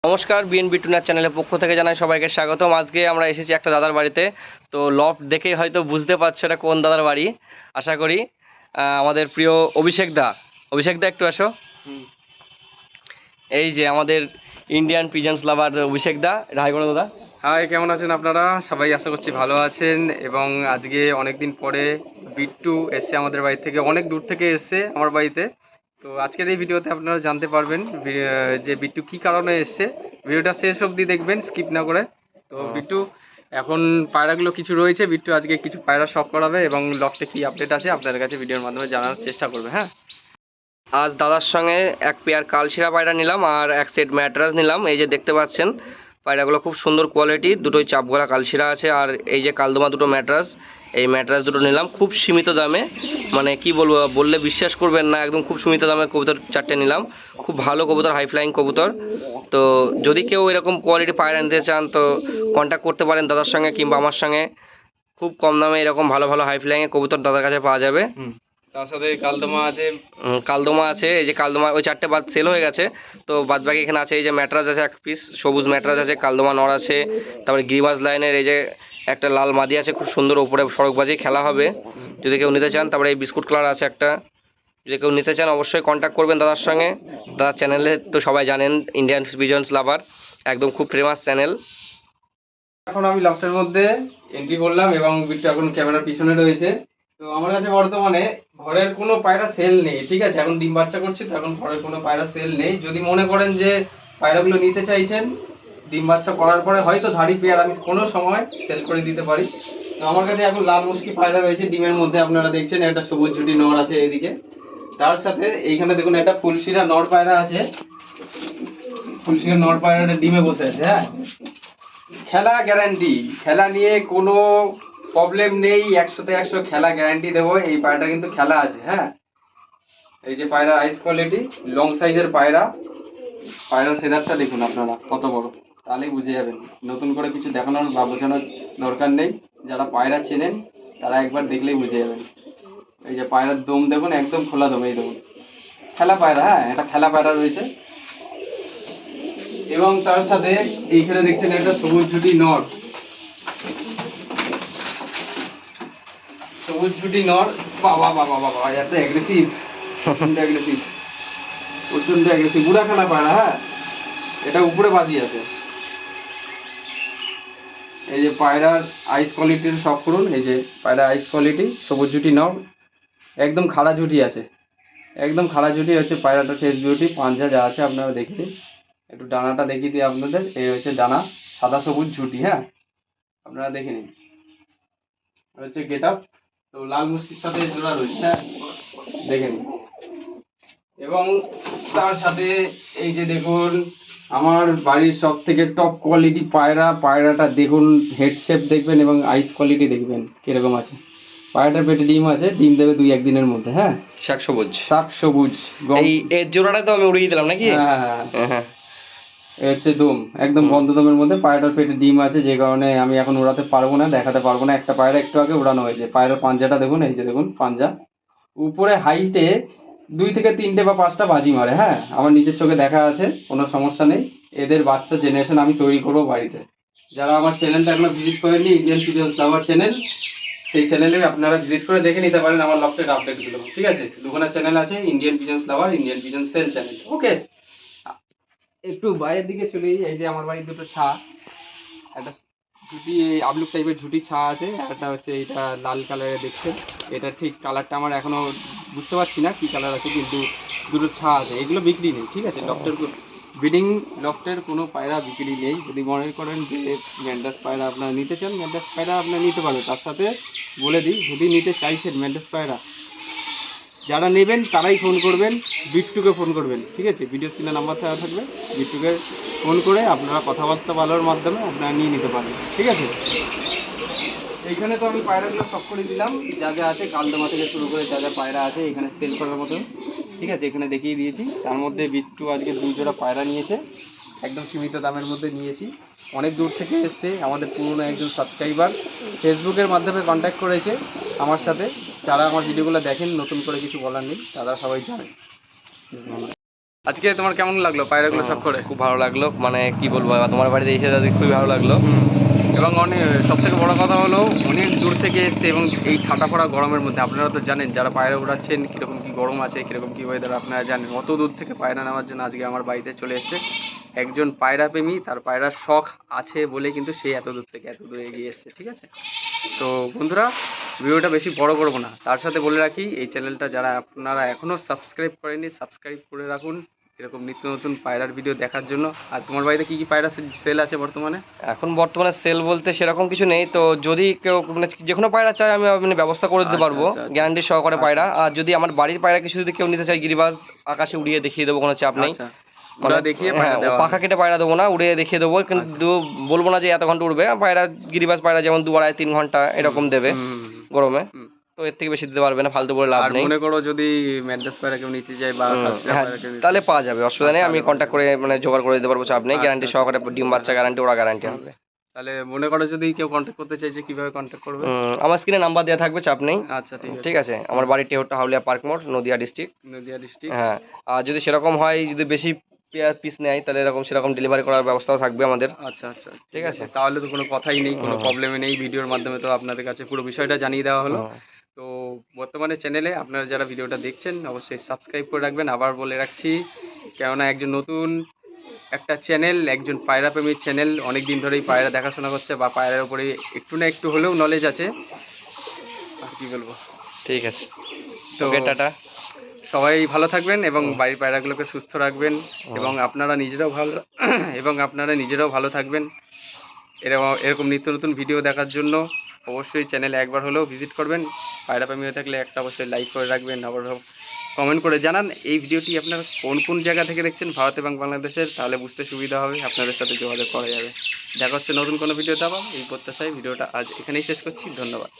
নমস্কার, BNB toner চ্যানেলের পক্ষ থেকে জানাই সবাইকে স্বাগতম। আজকে আমরা এসেছি একটা দাদার বাড়িতে। তো লফট দেখেই হয়তো বুঝতে পারছো এটা কোন দাদার বাড়ি। আশা করি আমাদের প্রিয় অভিষেক দা একটু আসো। এই যে আমাদের ইন্ডিয়ান পিজন্স লাভার অভিষেক দা, এটা হাই করো দাদা। হাই, কেমন আছেন আপনারা? সবাই আশা করছি ভালো আছেন। এবং আজকে অনেক দিন পরে বিট্টু এসছে আমাদের বাড়ি থেকে, অনেক দূর থেকে এসছে আমার বাড়িতে। তো আজকের এই ভিডিওতে আপনারা জানতে পারবেন যে বিট্টু কী কারণে এসছে। ভিডিওটা শেষ অবধি দেখবেন, স্কিপ না করে। তো বিট্টু এখন পায়রাগুলো কিছু রয়েছে, বিট্টু আজকে কিছু পায়রা শখ করাবে এবং লফটে কী আপডেট আছে আপনাদের কাছে ভিডিওর মাধ্যমে জানার চেষ্টা করবে। হ্যাঁ, আজ দাদার সঙ্গে এক পেয়ার কালশিরা পায়রা নিলাম আর এক সেট ম্যাট্রাস নিলাম। এই যে দেখতে পাচ্ছেন পায়রাগুলো খুব সুন্দর কোয়ালিটি, দুটোই চাপগলা কালশিরা আছে। আর এই যে কালদমা দুটো ম্যাট্রাস, এই ম্যাট্রাস দুটো নিলাম খুব সীমিত দামে। মানে কি বলবো, বললে বিশ্বাস করবেন না, একদম খুব সীমিত দামে কবুতর চারটে নিলাম। খুব ভালো কবুতর, হাই ফ্লাইং কবুতর। তো যদি কেউ এরকম কোয়ালিটি পায়রা নিতে চান তো কন্ট্যাক্ট করতে পারেন দাদার সঙ্গে কিংবা আমার সঙ্গে। খুব কম দামে এরকম ভালো ভালো হাই ফ্লাইংয়ের কবুতর দাদার কাছে পাওয়া যাবে। তার সাথে কালদমা আছে। কালদমা আছে, এই যে কালদমা ওই চারটে বাদ সেল হয়ে গেছে। তো বাদ বাকি এখানে আছে এই যে ম্যাট্রাস আছে এক পিস, সবুজ ম্যাট্রাস আছে, কালদমা নর আছে। তারপরে গ্রিমাস লাইনের এই যে একটা লাল মাদি আছে, খুব সুন্দর, ওপরে সড়কবাজি খেলা হবে যদি কেউ নিতে চান। তারপরে এই বিস্কুট কালার আছে একটা, যদি কেউ নিতে চান অবশ্যই কন্ট্যাক্ট করবেন দাদার সঙ্গে। দাদার চ্যানেলে তো সবাই জানেন, ইন্ডিয়ান পিজন্স লাভার, একদম খুব ফেমাস চ্যানেল। এখন আমি লফটের মধ্যে এন্ট্রি করলাম এবং বিট্টু এখন ক্যামেরার পিছনে রয়েছে। তো আমার কাছে বর্তমানে ঘরের কোনো পায়রা সেল নেই, ঠিক আছে? এখন ডিম বাচ্চা করছি, তো এখন ঘরের কোনো পায়রা সেল নেই। যদি মনে করেন যে পায়রাগুলো নিতে চাইছেন, ডিম বাচ্চা করার পরে হয়তো ধাড়ি পেয়ার আমি কোনো সময় সেল করে দিতে পারি। তো আমার কাছে এখন লাল মুশকি পায়রা রয়েছে ডিমের মধ্যে, আপনারা দেখছেন একটা সবুজ ঝুটি নর আছে এদিকে। তার সাথে এইখানে দেখুন একটা ফুলশিরা নর পায়রা আছে, ফুলশিরা নর পায়রাটা ডিমে বসে আছে। হ্যাঁ, খেলা গ্যারান্টি, খেলা নিয়ে কোনো প্রবলেম নেই, 100তে 100 খেলা গ্যারান্টি দেবো। এই পায়রাটা কিন্তু খেলা আছে। হ্যাঁ, এই যে পায়রা আইস কোয়ালিটি, লং সাইজের পায়রা। পায়রার ফেদারটা দেখুন আপনারা কত বড়, তাহলেই বুঝে যাবেন। নতুন করে কিছু দেখানোর বা বোঝানোর দরকার নেই, যারা পায়রা চেনেন তারা একবার দেখলেই বুঝে যাবেন। এই যে পায়রার দম দেখুন, একদম খোলা দম, এই দেখুন খেলা পায়রা। হ্যাঁ, এটা খেলা পায়রা রয়েছে। এবং তার সাথে এইখানে দেখছেন একটা সবুজ ঝুটি নর, সবুজ ঝুটি নর। বাবা বাবা বাবা, এত অ্যাগ্রেসিভ, প্রচন্ড অ্যাগ্রেসিভ, প্রচন্ড অ্যাগ্রেসিভ, বুড়াখানা পায়রা। হ্যাঁ, এটা উপরে বাজি আছে। এই যে পায়রার আইস কোয়ালিটির শখ করুন, এই যে পায়রা আইস কোয়ালিটি, সবুজ ঝুটি নর, একদম খাড়া ঝুটি আছে, একদম খাড়া ঝুটি হচ্ছে পায়রাটার ফেস বিউটি। পাঞ্জা যা আছে আপনারা দেখে দিন, একটু ডানাটা দেখিয়ে দিই আপনাদের। এই হচ্ছে ডানা, সাদা সবুজ ঝুটি। হ্যাঁ, আপনারা দেখে নিন, হচ্ছে গেট আপ। তো লাল মুশকির সাথে জোড়া রয়েছে। হ্যাঁ, দেখে নিন। এবং তার সাথে এই যে দেখুন আমার বাড়ির সব থেকে টপ কোয়ালিটি পায়রা, পায়রাটা দেখুন, হেড শেপ দেখবেন এবং আইস কোয়ালিটি দেখবেন কিরকম আছে। পায়রাটার পেটে ডিম আছে, ডিম দেবে 2-1 দিনের মধ্যে। হ্যাঁ, শাক সবুজ, শাক সবুজ। এই এর জোড়াটা তো আমি উড়িয়ে দিলাম নাকি? হ্যাঁ হ্যাঁ, এ হচ্ছে দম, একদম বন্ধ দমের মধ্যে। পায়রাটার পেটে ডিম আছে, যে কারণে আমি এখন উড়াতে পারবো না, দেখাতে পারবো না। একটা পায়রা একটু আগে উড়ানো হয়েছে। পায়রার পাঞ্জাটা দেখুন, এই যে দেখুন পাঞ্জা, উপরে হাইটে 2 থেকে 3টে বা 5টা বাজি মারে। হ্যাঁ, আমার নিজের চোখে দেখা আছে, কোনো সমস্যা নেই। এদের বাচ্চা জেনারেশন আমি তৈরি করবো বাড়িতে। যারা আমার চ্যানেলটা এখনো ভিজিট করেননি, ইন্ডিয়ান পিজন্স লাভার চ্যানেল, সেই চ্যানেলে আপনারা ভিজিট করে দেখে নিতে পারেন আমার লফটের আপডেটগুলো। ঠিক আছে, দুখানা চ্যানেল আছে, Indian pigeons lover, Indian pigeons sell channel. Okay, একটু বাইরের দিকে চলে যাই। এই যে আমার বাড়ির দুটো ছা, একটা ঝুটি আবলুক টাইপের ঝুটি ছা আছে, একটা হচ্ছে এটা লাল কালারের দেখছেন। এটা ঠিক কালারটা আমার এখনো বুঝতে পারছি না কি কালার আছে, কিন্তু দুটো ছা আছে। এগুলো বিক্রি নেই, ঠিক আছে? লফটের ব্রিডিং লফটের কোনো পায়রা বিক্রি নেই। যদি মনে করেন যে ম্যান্টাস পায়রা আপনারা নিতে চান, ম্যান্টাস পায়রা আপনারা নিতে পারেন। তার সাথে বলে দিই, যদি নিতে চাইছেন ম্যান্টাস পায়রা, যারা নেবেন তারাই ফোন করবেন, বিট্টুকে ফোন করবেন। ঠিক আছে, ভিডিও স্ক্রিনে নাম্বার দেওয়া থাকবে, বিট্টুকে ফোন করে আপনারা কথাবার্তা বলার মাধ্যমে আপনারা নিয়ে নিতে পারবেন। ঠিক আছে, এইখানে তো আমি পায়রাগুলো সব করে দিলাম, যা যা আছে কালদমা থেকে শুরু করে যা যা পায়রা আছে এখানে সেল করার মতো। ঠিক আছে, এখানে দেখিয়ে দিয়েছি। তার মধ্যে বিট্টু আজকে 2 জোড়া পায়রা নিয়েছে, একদম সীমিত দামের মধ্যে নিয়েছি। অনেক দূর থেকে এসছে, আমাদের পুরনো একজন সাবস্ক্রাইবার, ফেসবুকের মাধ্যমে কন্ট্যাক্ট করেছে আমার সাথে। যারা আমার ভিডিওগুলো দেখেন, নতুন করে কিছু বলার নেই, তারা সবাই জানে। আজকে তোমার কেমন লাগলো পায়রাগুলো সব করে? খুব ভালো লাগলো, মানে কি বলবো, তোমার বাড়িতে এসে তাদের খুবই ভালো লাগলো। এবং অনেক সবথেকে বড় কথা হলো অনেক দূর থেকে এসছে, এবং এই ঠাটা পড়া গরমের মধ্যে আপনারা তো জানেন যারা পায়রা উড়াচ্ছেন কীরকম কী গরম আছে, কীরকম কী ওয়েদার আপনারা জানেন, অত দূর থেকে পায়রা নেওয়ার জন্য আজকে আমার বাড়িতে চলে এসছে একজন পায়রা প্রেমী, তার পায়রার শখ আছে বলে কিন্তু সে এত দূর থেকে এত দূরে এগিয়ে এসছে। ঠিক আছে, তো বন্ধুরা ভিডিওটা বেশি বড় করবো না, তার সাথে বলে রাখি এই চ্যানেলটা যারা আপনারা এখনও সাবস্ক্রাইব করেননি সাবস্ক্রাইব করে রাখুন এরকম নিত্য নতুন পায়রার ভিডিও দেখার জন্য। আর তোমার বাড়িতে কী কী পায়রা সেল আছে বর্তমানে? এখন বর্তমানে সেল বলতে সেরকম কিছু নেই, তো যদি কেউ মানে যে কোনো পায়রা চায় আমি মানে ব্যবস্থা করে দিতে পারবো, গ্যারান্টি সহকারে পায়রা। আর যদি আমার বাড়ির পায়রা কিছু যদি কেউ নিতে চায়, গিরিবাজ আকাশে উড়িয়ে দেখিয়ে দেবো, কোনো চাপ নেই। ওরা দেখিয়ে পায়রা দেওয়া পাখা কেটে পায়রা দেবো না, উড়িয়ে দেখিয়ে দেবো, কিন্তু বলবো না যে এত ঘন্টা উড়বে। পায়রা গিরিবাজ পায়রা যেমন 2-2.5-3 ঘন্টা এরকম দেবে গরমে, তো এর থেকে বেশি দিতে পারবে না, ফালতু বলে লাভ নেই। মনে করো যদি ম্যাড্রাস পায়রা কেউ নিতে যায় বা তাহলে পাওয়া যাবে, অসুবিধা নেই, আমি কন্ট্যাক্ট করে মানে জোগাড় করে দিতে পারবো, চাপ নেই। গ্যারান্টি সহকারে ডিম বাচ্চা গ্যারান্টি, ওরা গ্যারান্টি হবে। তাহলে মনে করো যদি কেউ কন্ট্যাক্ট করতে চাইছে কিভাবে কন্ট্যাক্ট করবে? আমার স্ক্রিনে নাম্বার দেওয়া থাকবে, চাপ নেই। আচ্ছা ঠিক আছে, আমার বাড়ি টেহট্টা হাউলিয়া পার্ক মোড়, নদিয়া ডিস্ট্রিক্ট। হ্যাঁ, আর যদি সেরকম হয়, যদি বেশি পিস নেয় তাহলে সেরকম ডেলিভারি করার ব্যবস্থাও থাকবে আমাদের। আচ্ছা আচ্ছা, ঠিক আছে, তাহলে তো কোনো কথাই নেই, কোনো প্রবলেমই নেই। ভিডিওর মাধ্যমে তো আপনাদের কাছে পুরো বিষয়টা জানিয়ে দেওয়া হলো। তো বর্তমানে চ্যানেলে আপনারা যারা ভিডিওটা দেখছেন অবশ্যই সাবস্ক্রাইব করে রাখবেন। আবার বলে রাখছি, কেননা একজন নতুন একটা চ্যানেল, একজন পায়রা প্রেমীর চ্যানেল, অনেক দিন ধরেই পায়রা দেখাশোনা করছে বা পায়রার উপরে একটু না একটু হলেও নলেজ আছে। আর কি বলবো, ঠিক আছে, তো টাটা। সবাই ভালো থাকবেন এবং বাড়ির পায়রাগুলোকে সুস্থ রাখবেন, এবং আপনারা নিজেরাও ভালো থাকবেন। এরকম নিত্য নতুন ভিডিও দেখার জন্য অবশ্যই চ্যানেলে একবার হলেও ভিজিট করবেন। পায়রা প্রেমী হয়ে থাকলে একটা অবশ্যই লাইক করে রাখবেন, আবার কমেন্ট করে জানান এই ভিডিওটি আপনারা কোন কোন জায়গা থেকে দেখছেন, ভারত এবং বাংলাদেশের, তাহলে বুঝতে সুবিধা হবে, আপনাদের সাথে যোগাযোগ করা যাবে। দেখা হচ্ছে নতুন কোনো ভিডিওতে। আবার এই প্রত্যাশায় ভিডিওটা আজ এখানেই শেষ করছি। ধন্যবাদ।